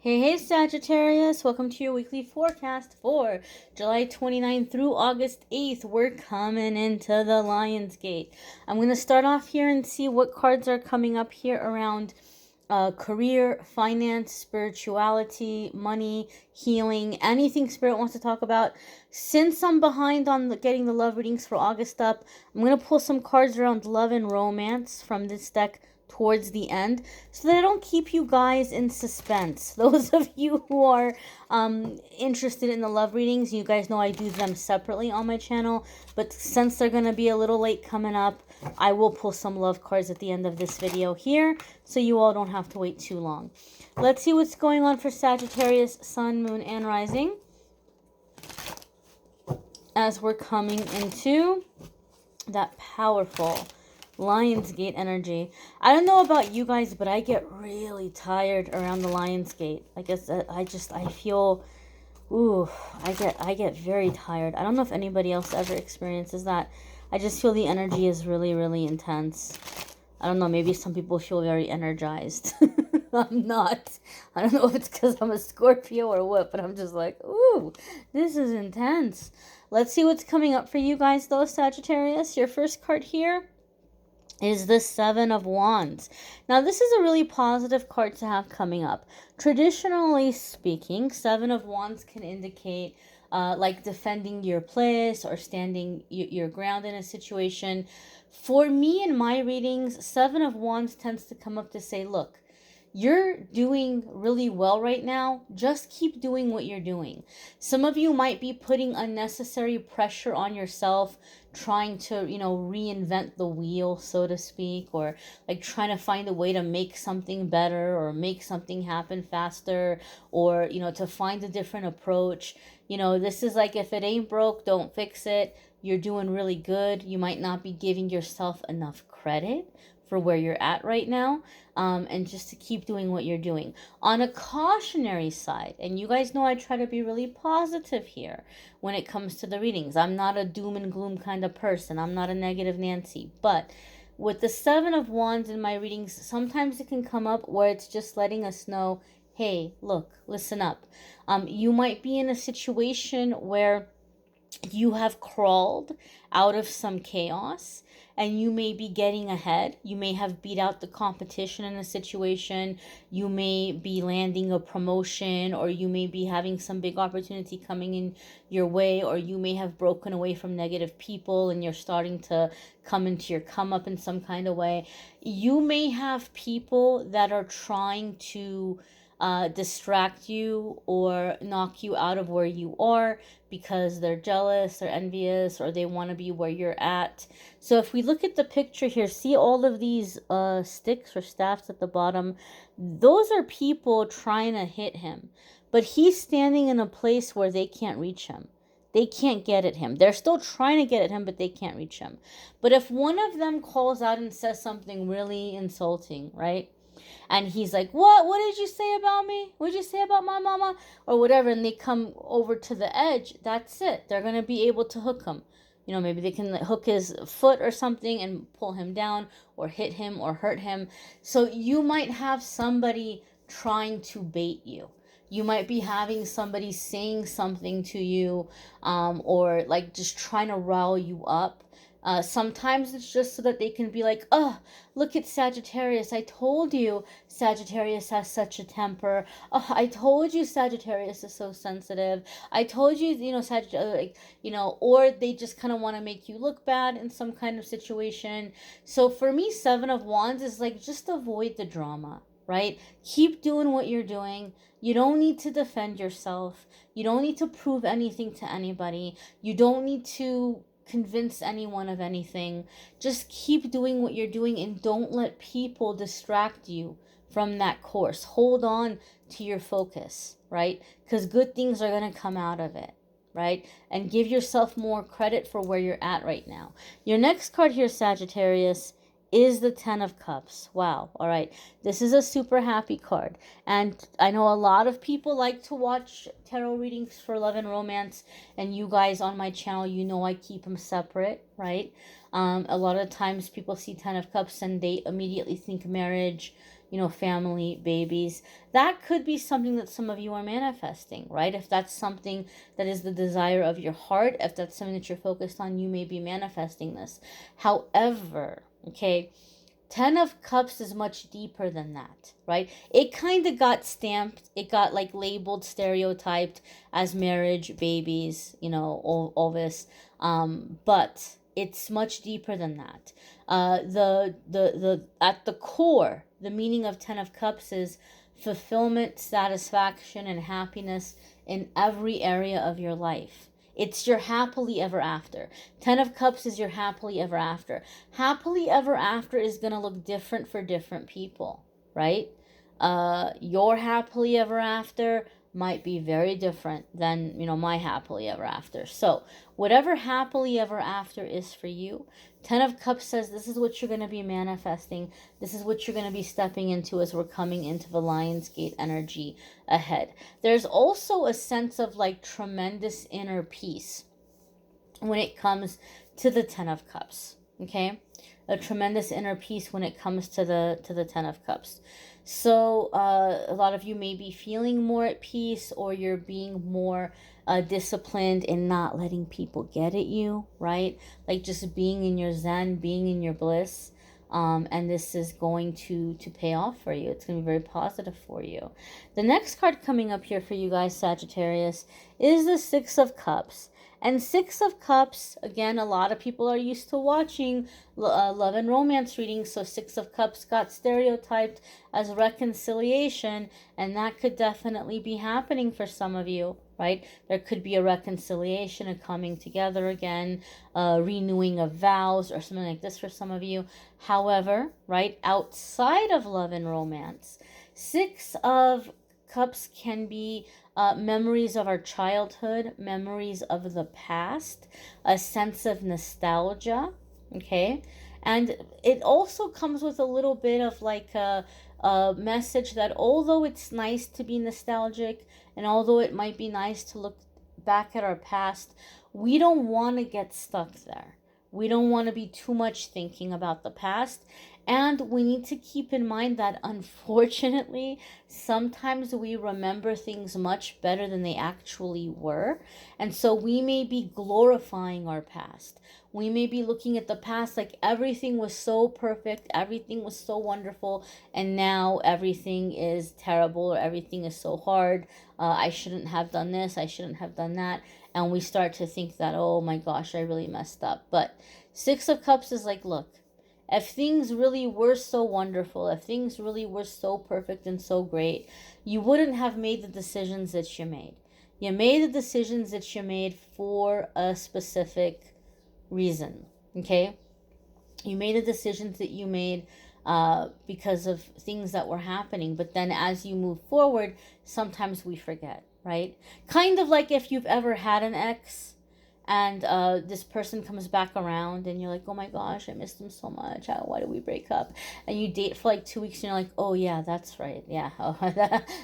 Hey, Sagittarius. Welcome to your weekly forecast for July 29th through August 8th. We're coming into the Lion's Gate. I'm going to start off here and see what cards are coming up here around career, finance, spirituality, money, healing, anything Spirit wants to talk about. Since I'm behind on getting the love readings for August up, I'm going to pull some cards around love and romance from this deck towards the end so that I don't keep you guys in suspense. Those of you who are interested in the love readings, you guys know I do them separately on my channel, but since they're going to be a little late coming up, I will pull some love cards at the end of this video here so you all don't have to wait too long. Let's see what's going on for Sagittarius, Sun, Moon, and Rising as we're coming into that powerful Lionsgate energy. I don't know about you guys, but I get really tired around the Lionsgate. I guess I feel, I get very tired. I don't know if anybody else ever experiences that. I just feel the energy is really, really intense. I don't know, maybe some people feel very energized. I'm not. I don't know if it's because I'm a Scorpio or what, but I'm just like, ooh, this is intense. Let's see what's coming up for you guys though, Sagittarius. Your first card here is the Seven of Wands. Now, this is a really positive card to have coming up. Traditionally speaking, Seven of Wands can indicate like defending your place or standing your ground in a situation. For me, in my readings, Seven of Wands tends to come up to say, look, you're doing really well right now. Just keep doing what you're doing. Some of you might be putting unnecessary pressure on yourself, trying to, reinvent the wheel, so to speak, or like trying to find a way to make something better or make something happen faster, or, to find a different approach. This is like, if it ain't broke, don't fix it. You're doing really good. You might not be giving yourself enough credit for where you're at right now, and just to keep doing what you're doing. On a cautionary side, and you guys know I try to be really positive here when it comes to the readings. I'm not a doom and gloom kind of person. I'm not a negative Nancy. But with the Seven of Wands in my readings, sometimes it can come up where it's just letting us know, hey, look, listen up. You might be in a situation where you have crawled out of some chaos and you may be getting ahead. You may have beat out the competition in a situation. You may be landing a promotion, or you may be having some big opportunity coming in your way, or you may have broken away from negative people and you're starting to come into your come up in some kind of way. You may have people that are trying to distract you or knock you out of where you are because they're jealous, they're envious, or they want to be where you're at. So if we look at the picture here, see all of these sticks or staffs at the bottom? Those are people trying to hit him, but he's standing in a place where they can't reach him. They can't get at him. They're still trying to get at him, but they can't reach him. But if one of them calls out and says something really insulting, right? And he's like, what did you say about me? What did you say about my mama? Or whatever. And they come over to the edge. That's it. They're going to be able to hook him. Maybe they can hook his foot or something and pull him down, or hit him or hurt him. So you might have somebody trying to bait you. You might be having somebody saying something to you, or like just trying to rile you up. Sometimes it's just so that they can be like, oh, look at Sagittarius. I told you Sagittarius has such a temper. Oh, I told you Sagittarius is so sensitive. I told you, or they just kind of want to make you look bad in some kind of situation. So for me, Seven of Wands is like, just avoid the drama, right? Keep doing what you're doing. You don't need to defend yourself. You don't need to prove anything to anybody. You don't need to convince anyone of anything. Just keep doing what you're doing and don't let people distract you from that course. Hold on to your focus, right? Because good things are going to come out of it, right? And give yourself more credit for where you're at right now. Your next card here, Sagittarius, is the Ten of Cups. Wow. All right. This is a super happy card. And I know a lot of people like to watch tarot readings for love and romance. And you guys on my channel, I keep them separate, right? A lot of times people see Ten of Cups and they immediately think marriage, family, babies. That could be something that some of you are manifesting, right? If that's something that is the desire of your heart, if that's something that you're focused on, you may be manifesting this. However, okay, 10 of Cups is much deeper than that, right? It kind of got stamped, it got like labeled, stereotyped as marriage, babies, all this. But it's much deeper than that. The at the core, the meaning of 10 of Cups is fulfillment, satisfaction, and happiness in every area of your life. It's your happily ever after. 10 of Cups is your happily ever after. Happily ever after is going to look different for different people, right? Your happily ever after might be very different than, my happily ever after. So, whatever happily ever after is for you, 10 of Cups says this is what you're going to be manifesting. This is what you're going to be stepping into as we're coming into the Lionsgate energy ahead. There's also a sense of like tremendous inner peace when it comes to the 10 of Cups, okay? A tremendous inner peace when it comes to the 10 of Cups. So a lot of you may be feeling more at peace, or you're being more disciplined in not letting people get at you, right? Like just being in your zen, being in your bliss. And this is going to pay off for you. It's going to be very positive for you. The next card coming up here for you guys, Sagittarius, is the Six of Cups. And Six of Cups, again, a lot of people are used to watching love and romance readings. So Six of Cups got stereotyped as reconciliation. And that could definitely be happening for some of you, right? There could be a reconciliation, a coming together again, renewing of vows or something like this for some of you. However, right, outside of love and romance, Six of Cups can be memories of our childhood, memories of the past, a sense of nostalgia, okay? And it also comes with a little bit of like a message that although it's nice to be nostalgic, and although it might be nice to look back at our past, we don't want to get stuck there. We don't want to be too much thinking about the past. And we need to keep in mind that unfortunately, sometimes we remember things much better than they actually were. And so we may be glorifying our past. We may be looking at the past like everything was so perfect, everything was so wonderful, and now everything is terrible, or everything is so hard. I shouldn't have done this, I shouldn't have done that. And we start to think that, oh my gosh, I really messed up. But Six of Cups is like, look, if things really were so wonderful, if things really were so perfect and so great, you wouldn't have made the decisions that you made. You made the decisions that you made for a specific reason, okay? You made the decisions that you made because of things that were happening. But then as you move forward, sometimes we forget, right? Kind of like if you've ever had an ex and this person comes back around and you're like, oh my gosh, I missed them so much. Why did we break up? And you date for like 2 weeks and you're like, oh yeah, that's right. Yeah,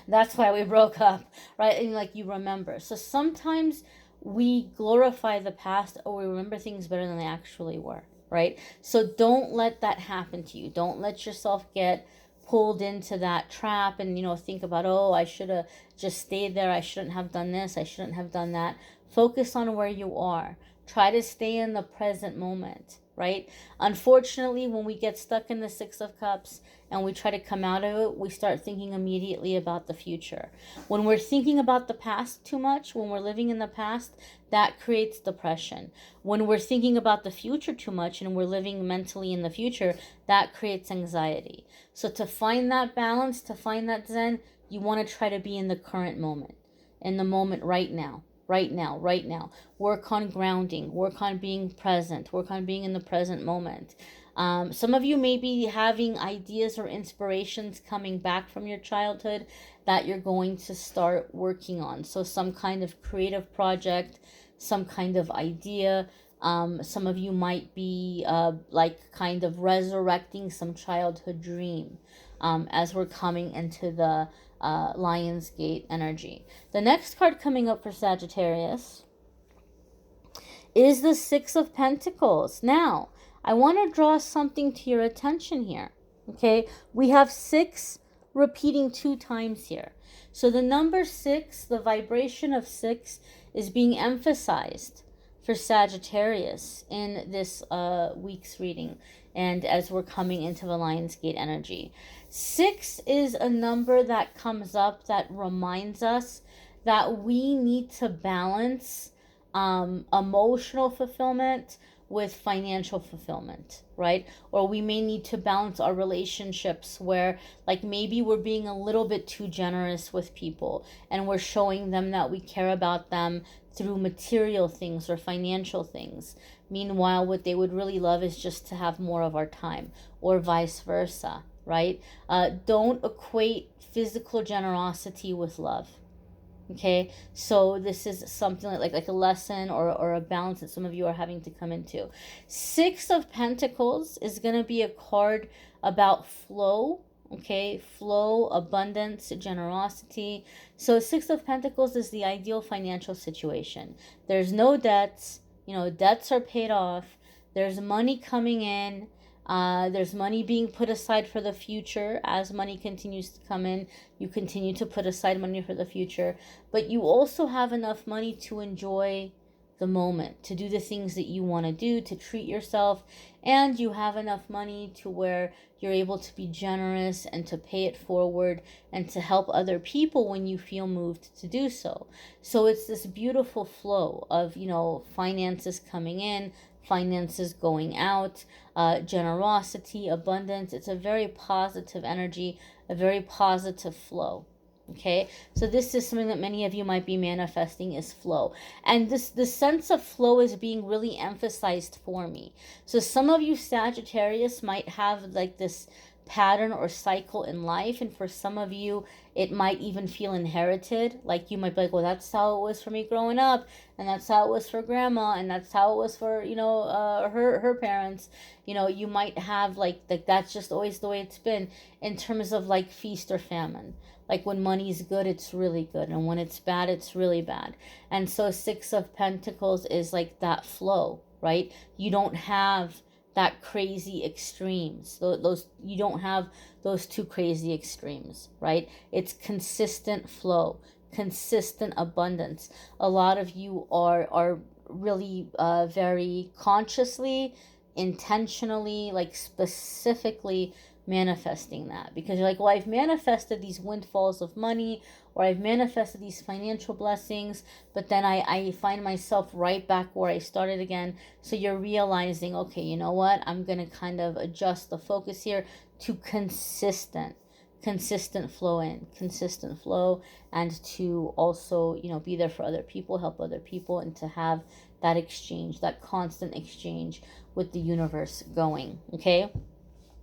that's why we broke up, right? And like you remember. So sometimes we glorify the past, or we remember things better than they actually were, right? So don't let that happen to you. Don't let yourself get pulled into that trap and, think about, oh, I should have just stayed there. I shouldn't have done this. I shouldn't have done that. Focus on where you are. Try to stay in the present moment, right? Unfortunately, when we get stuck in the Six of Cups and we try to come out of it, we start thinking immediately about the future. When we're thinking about the past too much, when we're living in the past, that creates depression. When we're thinking about the future too much and we're living mentally in the future, that creates anxiety. So to find that balance, to find that zen, you want to try to be in the current moment, in the moment right now. Right now. Work on grounding. Work on being present. Work on being in the present moment. Some of you may be having ideas or inspirations coming back from your childhood that you're going to start working on. So some kind of creative project, some kind of idea. Some of you might be like kind of resurrecting some childhood dream as we're coming into the Lionsgate energy. The next card coming up for Sagittarius is the Six of Pentacles. Now, I want to draw something to your attention here, Okay, we have 6 repeating 2 times here. So the number 6, the vibration of 6, is being emphasized for Sagittarius in this week's reading, and as we're coming into the Lionsgate energy. 6 is a number that comes up that reminds us that we need to balance emotional fulfillment with financial fulfillment, right? Or we may need to balance our relationships where, like, maybe we're being a little bit too generous with people and we're showing them that we care about them through material things or financial things. Meanwhile, what they would really love is just to have more of our time, or vice versa, right? Don't equate physical generosity with love. Okay, so this is something like a lesson or a balance that some of you are having to come into. 6 of Pentacles is going to be a card about flow. Okay, flow, abundance, generosity. So 6 of Pentacles is the ideal financial situation. There's no debts. Debts are paid off. There's money coming in. There's money being put aside for the future. As money continues to come in, you continue to put aside money for the future. But you also have enough money to enjoy the moment, to do the things that you want to do, to treat yourself. And you have enough money to where you're able to be generous and to pay it forward and to help other people when you feel moved to do so. So it's this beautiful flow of, finances coming in, finances going out, generosity, abundance. It's a very positive energy, a very positive flow. Okay, so this is something that many of you might be manifesting, is flow. And this sense of flow is being really emphasized for me. So some of you Sagittarius might have like this pattern or cycle in life, and for some of you it might even feel inherited. Like you might be like, well, that's how it was for me growing up, and that's how it was for grandma, and that's how it was for her parents. You might have like that's just always the way it's been, in terms of like feast or famine. Like when money's good, it's really good, and when it's bad, it's really bad. And so 6 of Pentacles is like that flow, right? You don't have that crazy extremes. Those you don't have those 2 crazy extremes, right? It's consistent flow, consistent abundance. A lot of you are really very consciously, intentionally, like specifically manifesting that, because you're like, well, I've manifested these windfalls of money, or I've manifested these financial blessings, but then I find myself right back where I started again. So you're realizing, okay, you know what, I'm gonna kind of adjust the focus here to consistent flow in, consistent flow, and to also be there for other people, help other people, and to have that exchange, that constant exchange with the universe going. Okay,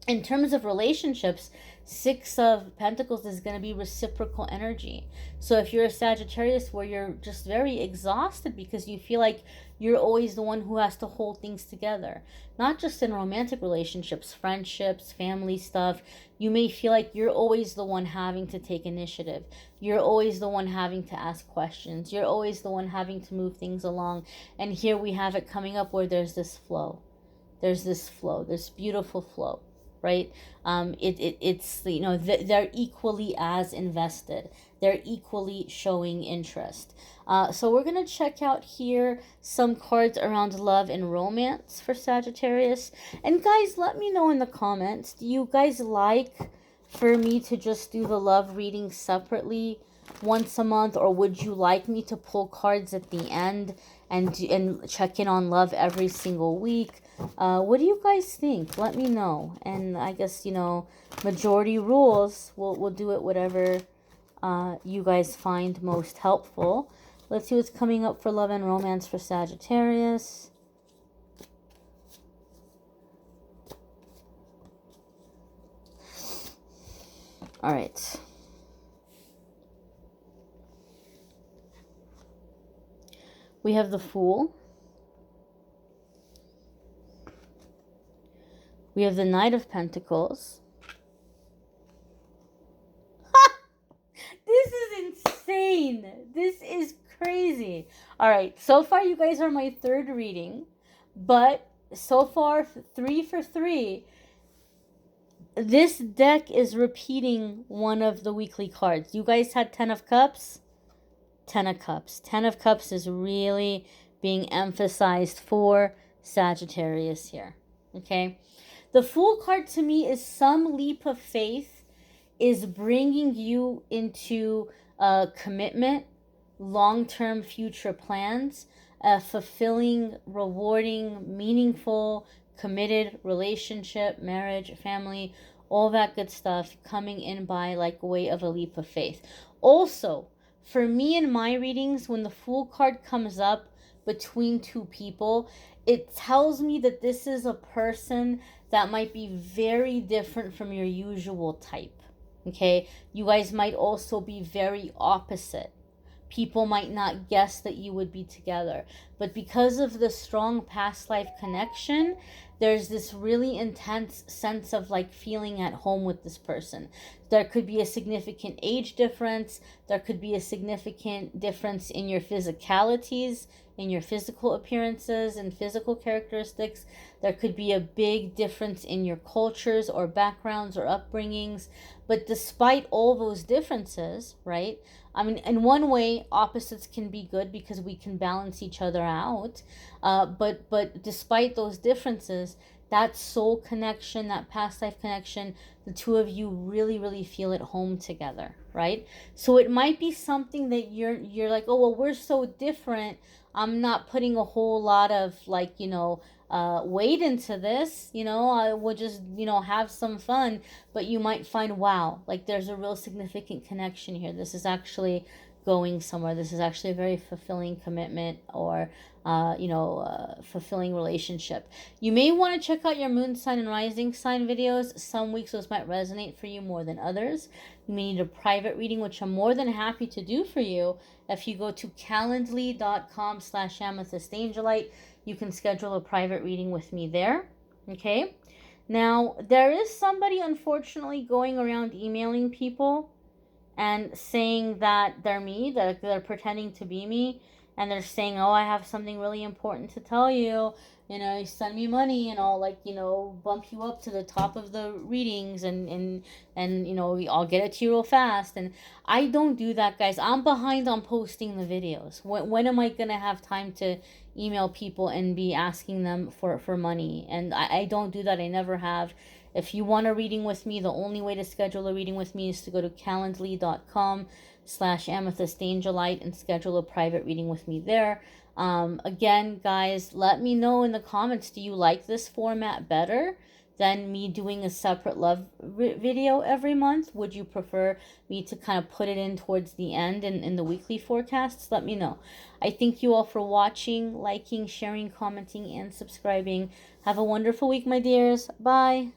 in terms of relationships, 6 of Pentacles is going to be reciprocal energy. So if you're a Sagittarius where you're just very exhausted because you feel like you're always the one who has to hold things together, not just in romantic relationships, friendships, family stuff, you may feel like you're always the one having to take initiative. You're always the one having to ask questions. You're always the one having to move things along. And here we have it coming up where there's this flow. There's this flow, this beautiful flow. Right? It's they're equally as invested. They're equally showing interest. So we're going to check out here some cards around love and romance for Sagittarius. And guys, let me know in the comments, do you guys like for me to just do the love reading separately once a month, or would you like me to pull cards at the end and check in on love every single week? What do you guys think? Let me know. And I guess, majority rules. We'll do it whatever you guys find most helpful. Let's see what's coming up for love and romance for Sagittarius. All right. We have the Fool. We have the Knight of Pentacles. This is insane. This is crazy. All right. So far, you guys are my 3rd reading. But so far, 3 for 3. this deck is repeating one of the weekly cards. You guys had 10 of Cups? 10 of Cups. 10 of Cups is really being emphasized for Sagittarius here. Okay? The Fool card to me is some leap of faith is bringing you into commitment, long-term future plans, fulfilling, rewarding, meaningful, committed relationship, marriage, family, all that good stuff coming in by like way of a leap of faith. Also, for me in my readings, when the Fool card comes up between two people, it tells me that this is a person that might be very different from your usual type. Okay, you guys might also be very opposite. People might not guess that you would be together, but because of the strong past life connection, there's this really intense sense of like feeling at home with this person. There could be a significant age difference, there could be a significant difference in your physicalities, in your physical appearances and physical characteristics. There could be a big difference in your cultures or backgrounds or upbringings. But despite all those differences, right? I mean, in one way, opposites can be good because we can balance each other out. But despite those differences, that soul connection, that past life connection, the two of you really, really feel at home together, right? So it might be something that you're like, oh well, we're so different. I'm not putting a whole lot of like, weight into this. I will just, have some fun. But you might find, wow, like there's a real significant connection here. This is actually going somewhere. This is actually a very fulfilling commitment or fulfilling relationship. You may want to check out your moon sign and rising sign videos. Some weeks those might resonate for you more than others. You may need a private reading, which I'm more than happy to do for you. If you go to calendly.com/amethystangelite, you can schedule a private reading with me there. Okay? Now, there is somebody unfortunately going around emailing people and saying that they're me, that they're pretending to be me, and they're saying, oh, I have something really important to tell you, send me money and I'll bump you up to the top of the readings and I'll get it to you real fast. And I don't do that, guys. I'm behind on posting the videos. When am I gonna have time to email people and be asking them for money? And I don't do that. I never have. If you want a reading with me, the only way to schedule a reading with me is to go to calendly.com/amethystangelite and schedule a private reading with me there. Again, guys, let me know in the comments, do you like this format better than me doing a separate love video every month? Would you prefer me to kind of put it in towards the end in the weekly forecasts? Let me know. I thank you all for watching, liking, sharing, commenting, and subscribing. Have a wonderful week, my dears. Bye.